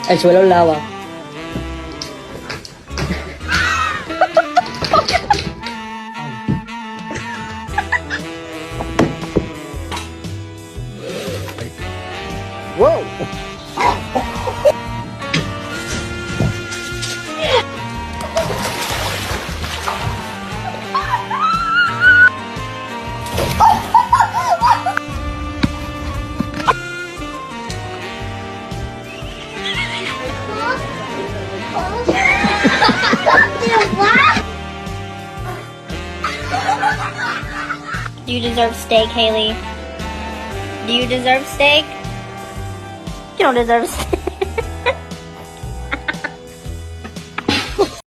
Al suelo lava. Whoa! Do you deserve steak, Haley? Do you deserve steak? You don't deserve steak.